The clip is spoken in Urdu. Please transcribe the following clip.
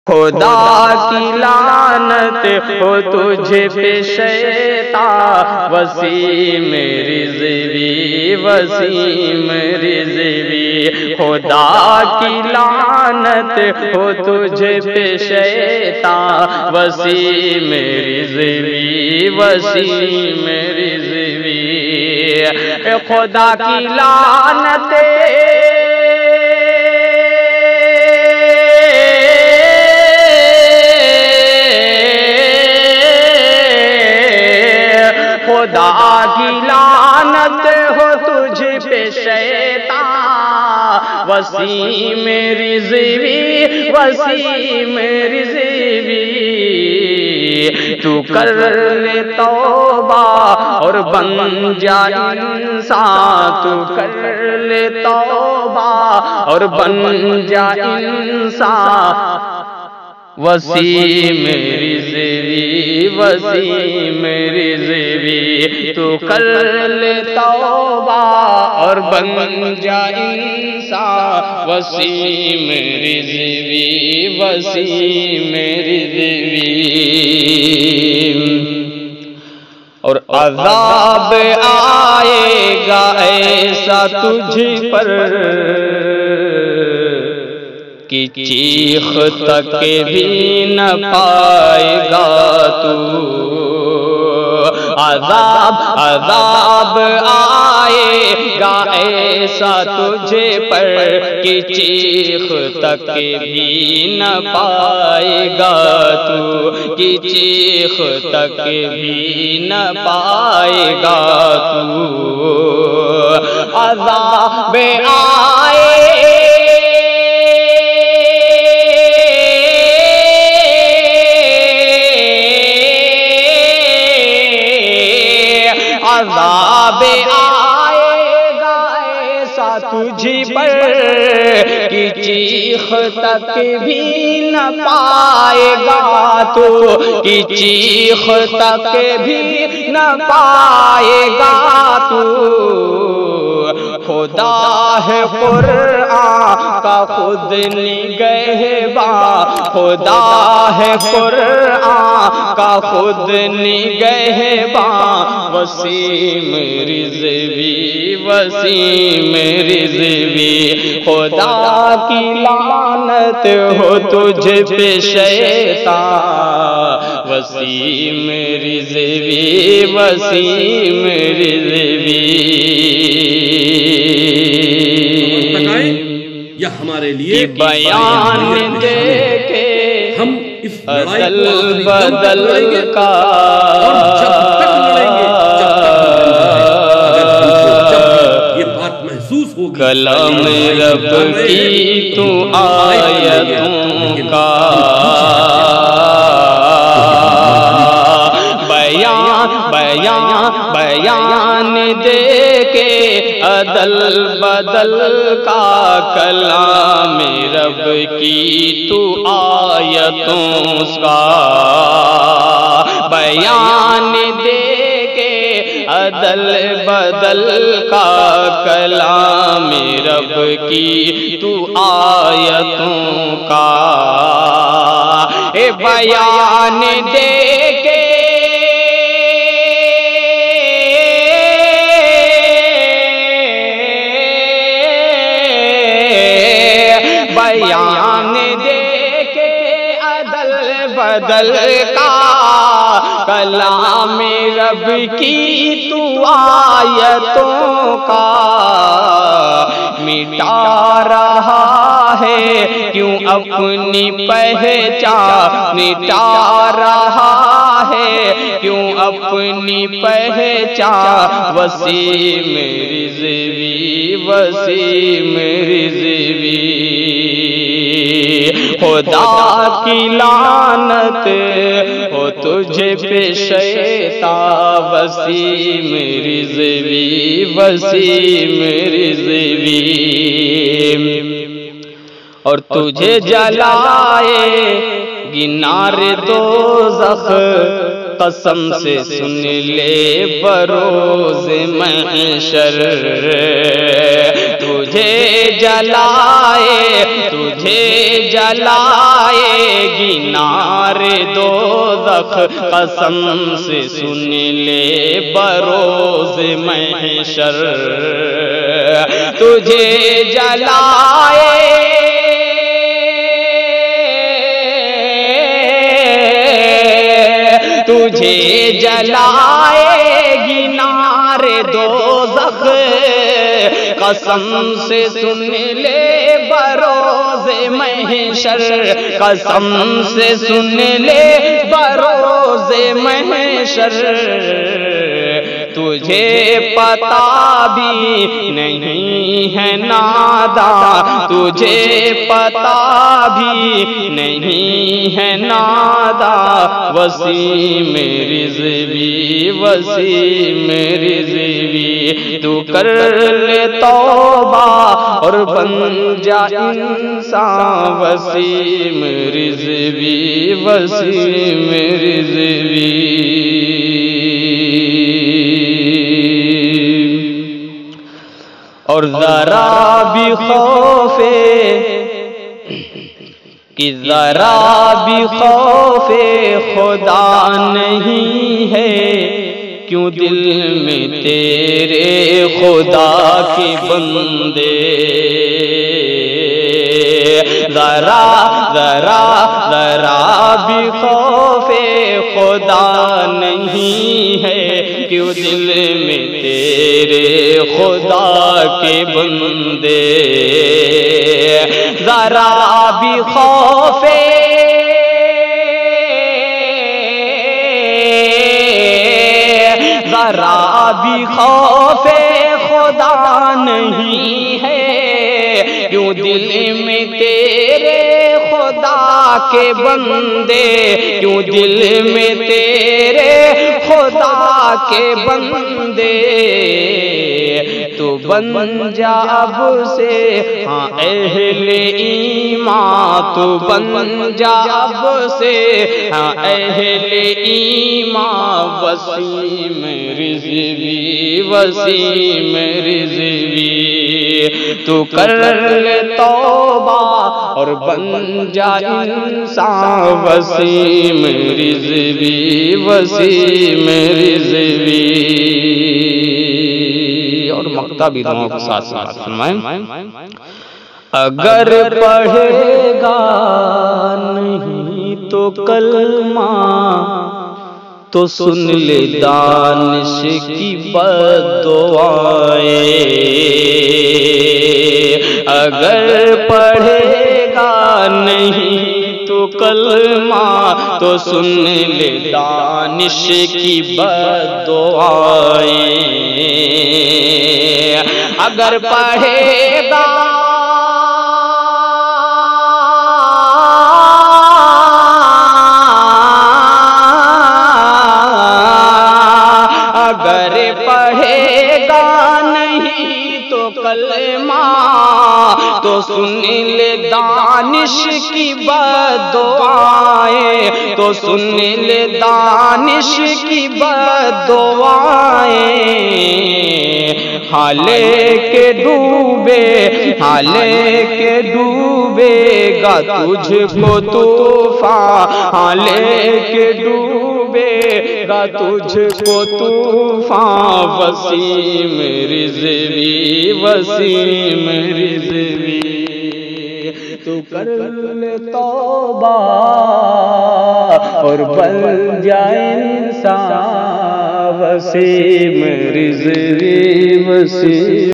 خدا کی لعنت ہو تجھے پہ شیطان، وسیم رضوی وسیم رضوی۔ خدا کی لعنت ہو تجھے پہ شیطان، وسیم رضوی وسیم رضوی۔ خدا کی لعنت خدا کی لعنت ہو تجھ پہ شیطان، وسیم رضوی وسیم رضوی۔ تو کر لے توبہ اور بن جا انسان، تو کر لے توبہ اور بن جا انسان، وسیم رضوی وسیم رضوی۔ تو کر لے توبہ اور بن جا انسان، وسیم رضوی وسیم رضوی۔ اور عذاب آئے گا ایسا تجھ پر کہ چیخ تک بھی نہ پائے گا تو۔ عذاب آئے گا ایسا تجھے پر کہ چیخ تک بھی نہ پائے گا تو، کہ چیخ تک بھی نہ پائے گا تو۔ عذاب آئے عذاب آئے گا ایسا تجھ پر کہ چیخ تک بھی نہ پائے گا تو، کہ چیخ تک بھی نہ پائے گا تو۔ خدا ہے قرآن کا خود نگہباں، خدا ہے قرآن کا خود نگہباں، وسیم رضوی وسیم رضوی۔ خدا کی لعنت ہو تجھ پہ شیطان، وسیم رضوی وسیم رضوی۔ یہ ہمارے لیے بیان دے کے ہم اس عدل بدل کا، اور جب تک لڑیں گے جب یہ بات محسوس ہوگی کلام رب کی تو آیتوں کا بیان دے کے عدل بدل کا، کلام رب کی تو آیتوں کا بیان دے کے عدل بدل کا، کلام رب کی تو آیتوں کا بیان دے کے بیان دے کے عدل بدل کا، کلام رب کی تو آیتوں کا مٹا رہا ہے کیوں اپنی پہچان، مٹا رہا ہے کیوں اپنی پہچان، وسیم رضوی وسیم رضوی۔ خدا کی لعنت ہو تجھ پہ شیطان، وسیم رضوی وسیم رضوی۔ اور تجھے جلائے گی نار دوزخ قسم سے سن لے بروز محشر، تجھے جلائے گی نار دوزخ، قسم سے سن لے بروز محشر، تجھے جلائے گی نار دوزخ، قسم سے سن لے بروز محشر، قسم سے سن لے بروز محشر، تجھے پتا بھی نہیں ہے ناداں، تجھے پتا بھی نہیں ہے ناداں، وسیم رضوی وسیم رضوی، تو کر لے توبہ اور بن جا انسان، وسیم رضوی وسیم رضوی۔ اور ذرا بھی خوف خدا نہیں ہے، کیوں دل میں تیرے خدا کے بندے، ذرا بھی خوف خدا نہیں ہے، کیوں دل میں تیرے خدا کے بندے، ذرا بھی خوف خدا نہیں ہے، کیوں دل میں تیرے خدا کے بندے، کیوں دل میں تیرے خدا کے بندے، تو بن جا اب سے ہاں اہل ایمان، تو بن جا اب سے ہاں اہل ایمان، وسیم رضوی وسیم رضوی، تو کر لے توبہ اور بن جا انسان، وسیم رضوی وسیم رضوی۔ اور مقطع بھی دونوں کے ساتھ سنوائیں۔ اگر پڑھے گا نہیں تو کلمہ، تو سن لے دانش کی بددعائیں، اگر پڑھے گا نہیں تو کلمہ، تو سن لے دانش کی بددعائیں، اگر پڑھے گا کلمہ، تو سن لے دانش کی بددعائیں، تو سن لے دانش کی بددعائیں، حالے کے ڈوبے گا تجھ کو طوفان، حالے کے ڈوبے گا تجھ کو طوفان، وسیم رضوی وسیم رضوی، تو کر لے توبہ اور بن جائے انسان، وسیم رضوی وسیم